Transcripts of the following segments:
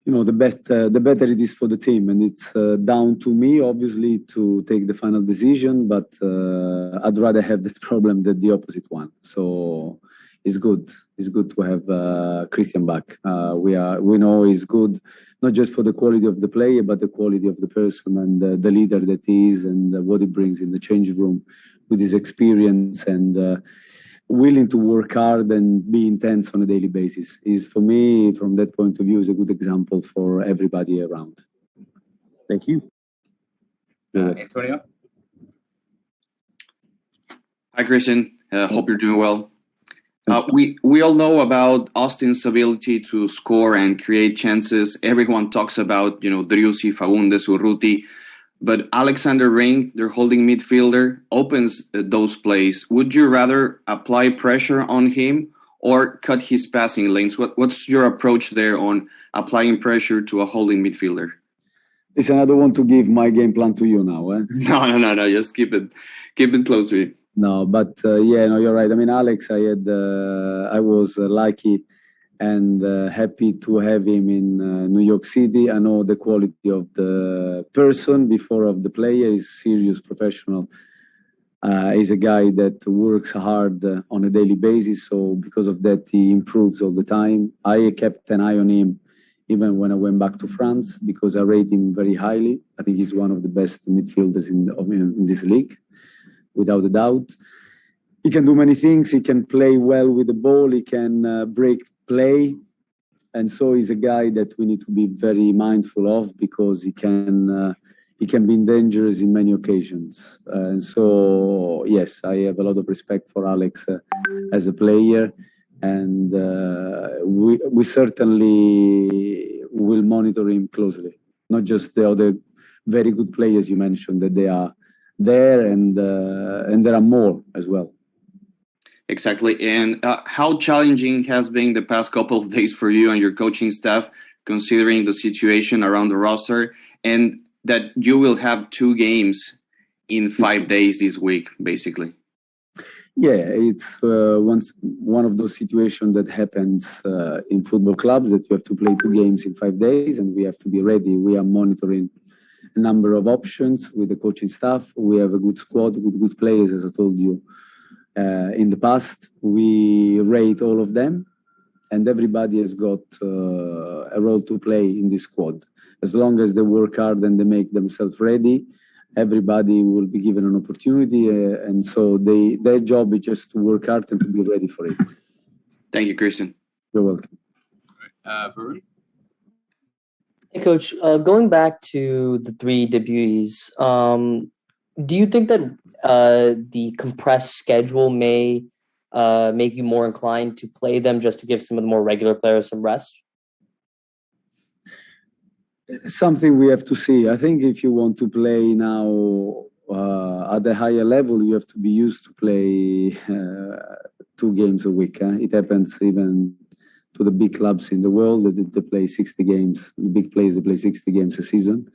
the better it is for the team, and it's down to me, obviously, to take the final decision. But I'd rather have that problem than the opposite one. So it's good. It's good to have Christian back. We know he's good, not just for the quality of the player, but the quality of the person and the leader that he is, and what he brings in the changing room with his experience and willing to work hard and be intense on a daily basis. Is, for me, from that point of view, is a good example for everybody around. Thank you. Antonio? Hi, Christian. Hope you're doing well. We all know about Austin's ability to score and create chances. Everyone talks about, Driussi, Fagundes, Urruti. But Alexander Ring, their holding midfielder, opens those plays. Would you rather apply pressure on him or cut his passing lanes? What's your approach there on applying pressure to a holding midfielder? Listen, I don't want to give my game plan to you now. Eh? No. Just keep it close to you. No, but you're right. I mean, Alex, I was lucky and happy to have him in New York City. I know the quality of the person before of the player. He's serious, professional. He's a guy that works hard on a daily basis. So because of that, he improves all the time. I kept an eye on him even when I went back to France because I rate him very highly. I think he's one of the best midfielders in this league, without a doubt. He can do many things. He can play well with the ball. He can break play. And so he's a guy that we need to be very mindful of because he can be dangerous in many occasions. And so, yes, I have a lot of respect for Alex as a player. And we certainly will monitor him closely. Not just the other very good players you mentioned, that they are there, and there are more as well. Exactly. And how challenging has been the past couple of days for you and your coaching staff, considering the situation around the roster, and that you will have 2 games in 5 days this week, basically? Yeah, it's one of those situations that happens in football clubs, that you have to play 2 games in 5 days, and we have to be ready. We are monitoring a number of options with the coaching staff. We have a good squad with good players, as I told you. In the past, we rate all of them, and everybody has got a role to play in this squad. As long as they work hard and they make themselves ready, everybody will be given an opportunity, and so their job is just to work hard and to be ready for it. Thank you, Christian. You're welcome. Varun? Hey, Coach, going back to the 3 debutees, do you think that the compressed schedule may make you more inclined to play them just to give some of the more regular players some rest? Something we have to see. I think if you want to play now at a higher level, you have to be used to play 2 games a week. It happens even to the big clubs in the world that they play 60 games. The big players, they play 60 games a season,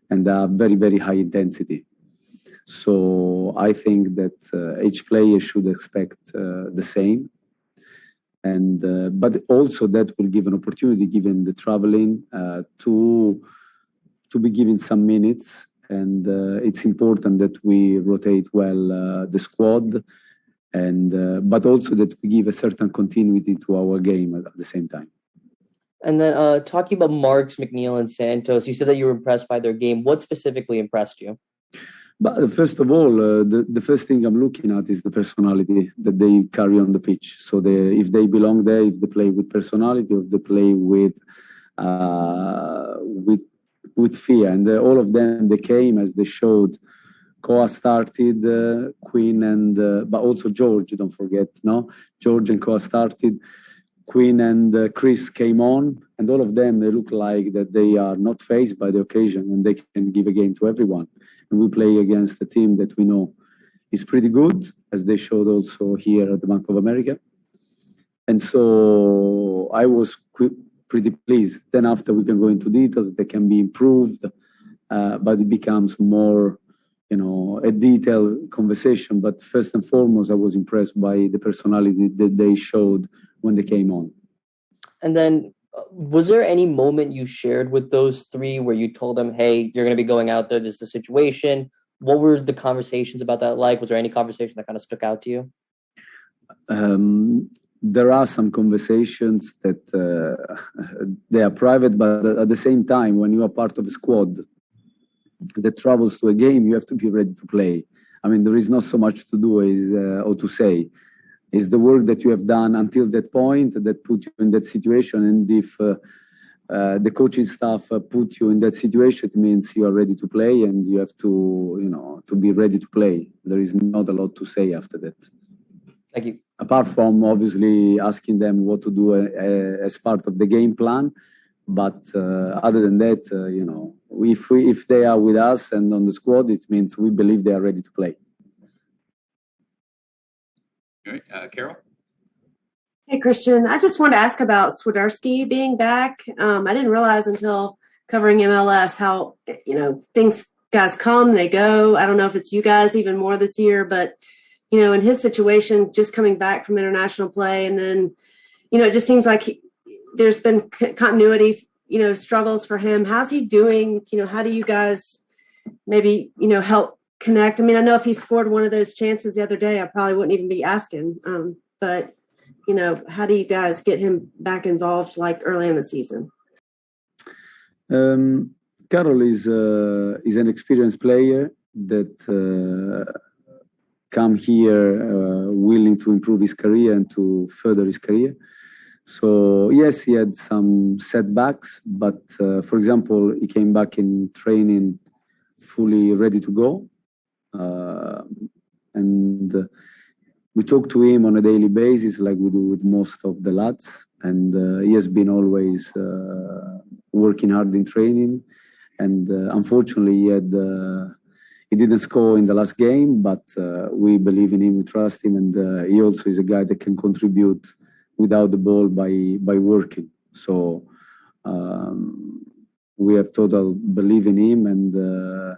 and they are very, very high intensity. So I think that each player should expect the same. And but also that will give an opportunity, given the traveling, to be given some minutes. And it's important that we rotate well the squad, and but also that we give a certain continuity to our game at the same time. And then talking about Marks, McNeil, and Santos, you said that you were impressed by their game. What specifically impressed you? But first of all, the first thing I'm looking at is the personality that they carry on the pitch. So if they belong there, if they play with personality, if they play with fear, and all of them, they came as they showed. Koa started, Quinn and but also George. Don't forget, no, George and Koa started. Quinn and Chris came on, and all of them, they look like that they are not faced by the occasion, and they can give a game to everyone. And we play against a team that we know is pretty good, as they showed also here at the Bank of America. And so I was pretty pleased. Then after we can go into details, they can be improved, but it becomes more, a detailed conversation. But first and foremost, I was impressed by the personality that they showed when they came on. And then Was there any moment you shared with those three where you told them, hey, you're going to be going out there, this is the situation? What were the conversations about that like? Was there any conversation that kind of stuck out to you? There are some conversations that they are private, but at the same time, when you are part of a squad that travels to a game, you have to be ready to play. I mean, there is not so much to do or to say. It's the work that you have done until that point that put you in that situation. And if the coaching staff put you in that situation, it means you are ready to play, and you have to, to be ready to play. There is not a lot to say after that. Thank you. Apart from obviously asking them what to do as part of the game plan. But other than that, if they are with us and on the squad, it means we believe they are ready to play. All right, Carol? Hey, Christian. I just wanted to ask about Swiderski being back. I didn't realize until covering MLS how, things guys come, they go. I don't know if it's you guys even more this year, but, in his situation, just coming back from international play, and then, it just seems like there's been continuity, struggles for him. How's he doing? How do you guys maybe, help connect? I mean, I know if he scored one of those chances the other day, I probably wouldn't even be asking. But, how do you guys get him back involved like early in the season? Carol is an experienced player that come here willing to improve his career and to further his career. So, yes, he had some setbacks, but, for example, he came back in training fully ready to go. And we talk to him on a daily basis like we do with most of the lads. And he has been always working hard in training. And unfortunately, he didn't score in the last game, but we believe in him, we trust him. And he also is a guy that can contribute without the ball by working. So we have total belief in him, and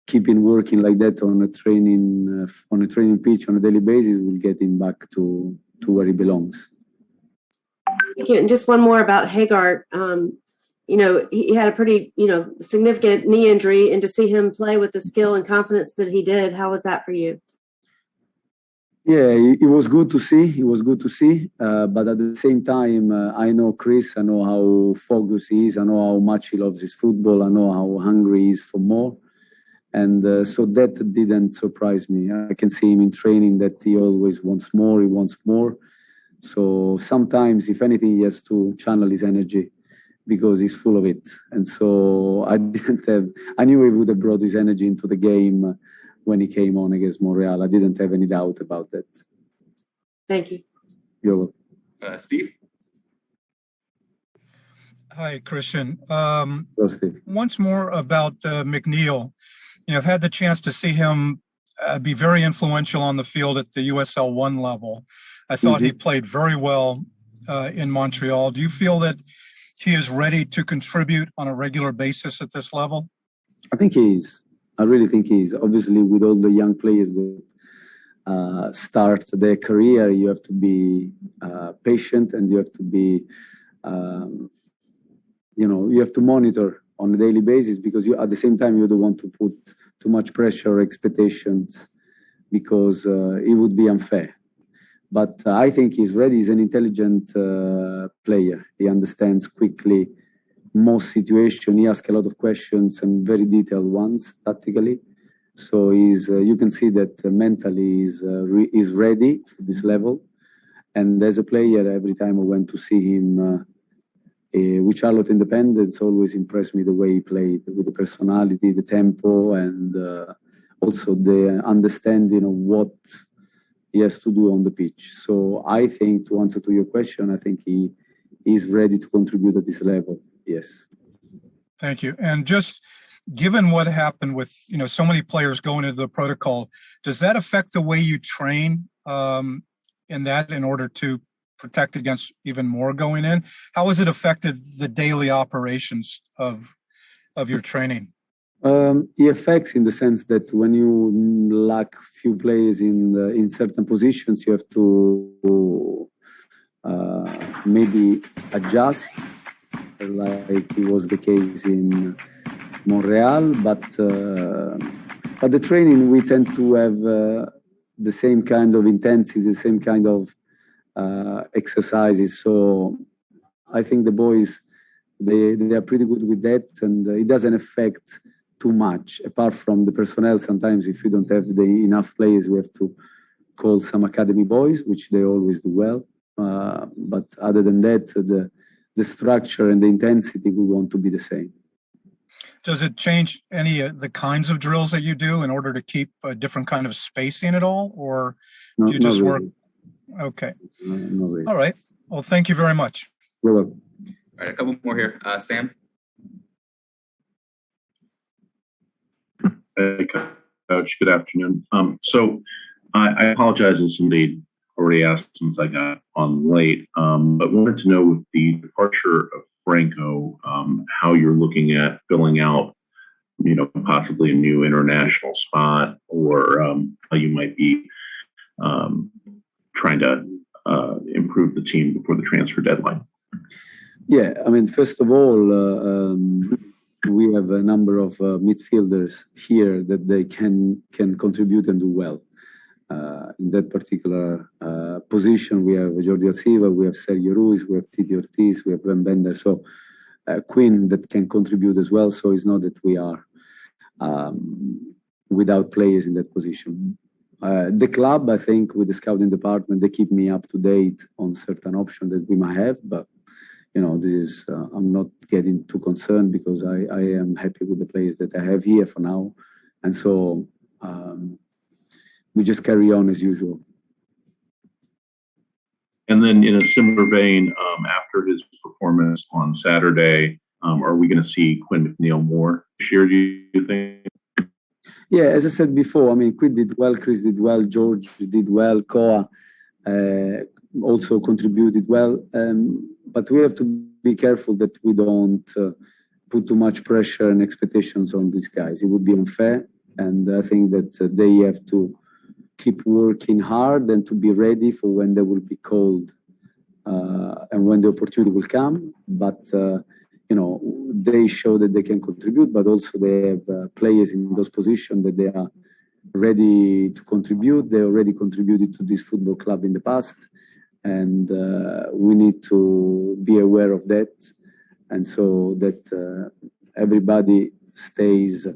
keeping working like that on a training pitch on a daily basis will get him back to where he belongs. Thank you. And just one more about Haggard. He had a pretty, significant knee injury, and to see him play with the skill and confidence that he did, how was that for you? Yeah, it was good to see. But at the same time, I know Chris, I know how focused he is, I know how much he loves his football, I know how hungry he is for more. And so that didn't surprise me. I can see him in training that he always wants more, he wants more. So sometimes, if anything, he has to channel his energy because he's full of it. And so I knew he would have brought his energy into the game when he came on against Montreal. I didn't have any doubt about that. Thank you. You're welcome. Steve? Hi, Christian. Hello, Steve. Once more about McNeil. I've had the chance to see him be very influential on the field at the USL 1 level. I thought he played very well in Montreal. Do you feel that he is ready to contribute on a regular basis at this level? I think he is. I really think he is. Obviously, with all the young players that start their career, you have to be patient, and you have to be, you have to monitor on a daily basis, because at the same time, you don't want to put too much pressure or expectations, because it would be unfair. But I think he's ready. He's an intelligent player. He understands quickly most situations. He asks a lot of questions, and very detailed ones, tactically. So you can see that mentally is ready for this level. And as a player, every time I went to see him with Charlotte Independence, always impressed me the way he played, with the personality, the tempo, and also the understanding of what he has to do on the pitch. So I think, to answer to your question, I think he is ready to contribute at this level. Yes. Thank you. And just given what happened with, so many players going into the protocol, does that affect the way you train in order to protect against even more going in? How has it affected the daily operations of your training? It affects in the sense that when you lack few players in certain positions, you have to maybe adjust, like it was the case in Montreal, but the training we tend to have the same kind of intensity, the same kind of exercises. So I think the boys, they are pretty good with that, and it doesn't affect too much. Apart from the personnel, sometimes if you don't have enough players, we have to call some academy boys, which they always do well. But other than that, the structure and the intensity, we want to be the same. Does it change any of the kinds of drills that you do in order to keep a different kind of spacing at all, or do you just work? Okay. Not really. All right. Well, thank you very much. You're welcome. All right, a couple more here. Sam? Hey, Coach. Good afternoon. So I apologize if somebody already asked since I got on late, but wanted to know with the departure of Franco, how you're looking at filling out, possibly a new international spot, or how you might be trying to improve the team before the transfer deadline. Yeah, I mean, first of all, we have a number of midfielders here that they can contribute and do well. In that particular position, we have Jordi Alciva, we have Sergio Ruiz, we have Titi Ortiz, we have Ben Bender. So Quinn that can contribute as well. So it's not that we are without players in that position. The club, I think, with the scouting department, they keep me up to date on certain options that we might have. But, this is, I'm not getting too concerned because I am happy with the players that I have here for now. And so we just carry on as usual. And then in a similar vein, after his performance on Saturday, are we going to see Quinn McNeil more this year, do you think? Yeah, as I said before, I mean, Quinn did well, Chris did well, George did well, Koa also contributed well. But we have to be careful that we don't put too much pressure and expectations on these guys. It would be unfair. And I think that they have to keep working hard and to be ready for when they will be called and when the opportunity will come. But, they show that they can contribute, but also they have players in those positions that they are ready to contribute. They already contributed to this football club in the past. And we need to be aware of that. And so that everybody stays,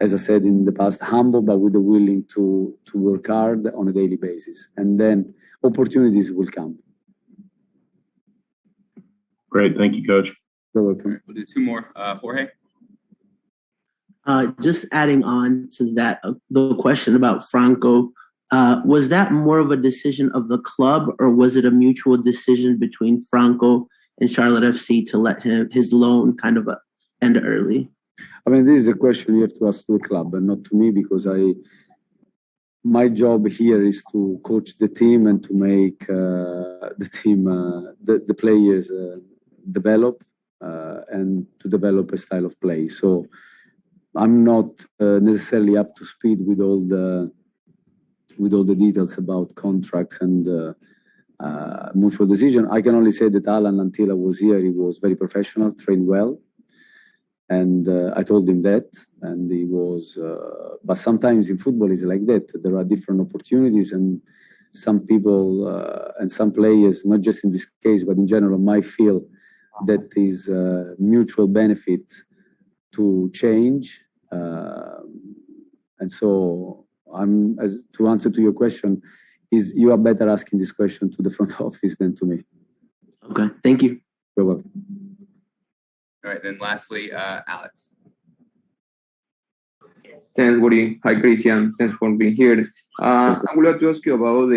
as I said in the past, humble, but with the willing to work hard on a daily basis. And then opportunities will come. Great. Thank you, Coach. You're welcome. All right, we'll do two more. Jorge? Just adding on to that, the question about Franco, was that more of a decision of the club, or was it a mutual decision between Franco and Charlotte FC to let his loan kind of end early? I mean, this is a question you have to ask to the club and not to me, because my job here is to coach the team and to make the team, the players develop and to develop a style of play. So I'm not necessarily up to speed with all the details about contracts and mutual decision. I can only say that Alan, until I was here, he was very professional, trained well. And I told him that, and he was, but sometimes in football it's like that. There are different opportunities, and some people and some players, not just in this case, but in general, might feel that is mutual benefit to change. And so to answer to your question, you are better asking this question to the front office than to me. Okay, thank you. You're welcome. All right, then lastly, Alex. Thanks, Woody. Hi, Christian. Thanks for being here. I would like to ask you about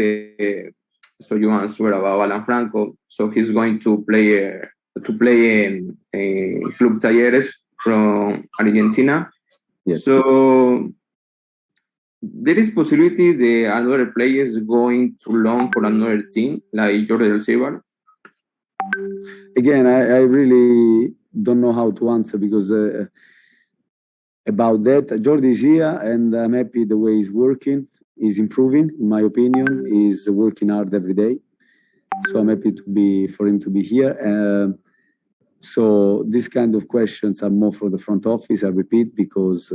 so you answered about Alan Franco. So he's going to play in Club Talleres from Argentina. Yes. So there is possibility the another player is going to loan for another team, like Jordi Alciva. Again, I really don't know how to answer, because about that, Jordi is here and I'm happy the way he's working. He's improving, in my opinion. He's working hard every day. So I'm happy for him to be here. So these kind of questions are more for the front office, I repeat, because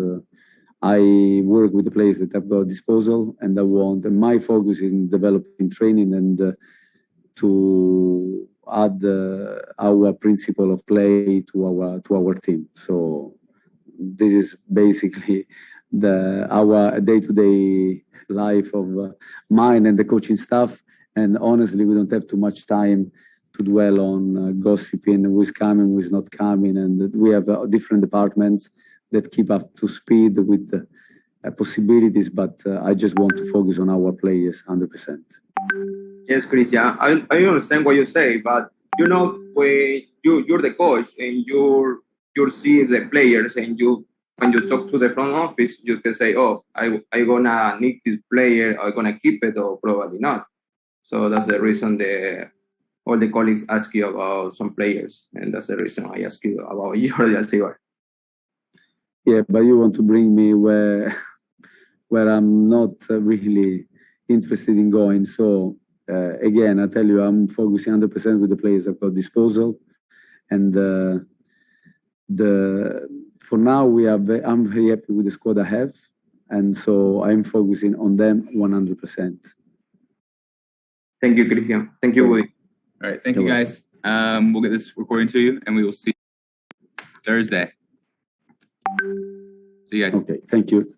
I work with the players that I've got at disposal, and my focus is in developing training and to add our principle of play to our team. So this is basically our day-to-day life of mine and the coaching staff. And honestly, we don't have too much time to dwell on gossiping, who's coming, who's not coming. And we have different departments that keep up to speed with the possibilities, but I just want to focus on our players 100%. Yes, Christian, I understand what you say, but you know, when you're the coach and you see the players, and when you talk to the front office, you can say, oh, I gonna need this player, I'm gonna keep it, or probably not. So that's the reason all the colleagues ask you about some players, and that's the reason I ask you about Jordi Alcivar. Yeah, but you want to bring me where I'm not really interested in going. So again, I tell you, I'm focusing 100% with the players I've got disposal, and for now I'm very happy with the squad I have, and so I'm focusing on them 100%. Thank you, Christian. Thank you, Woody. All right, thank you guys. We'll get this recording to you, and we will see you Thursday. See you guys. Okay, thank you.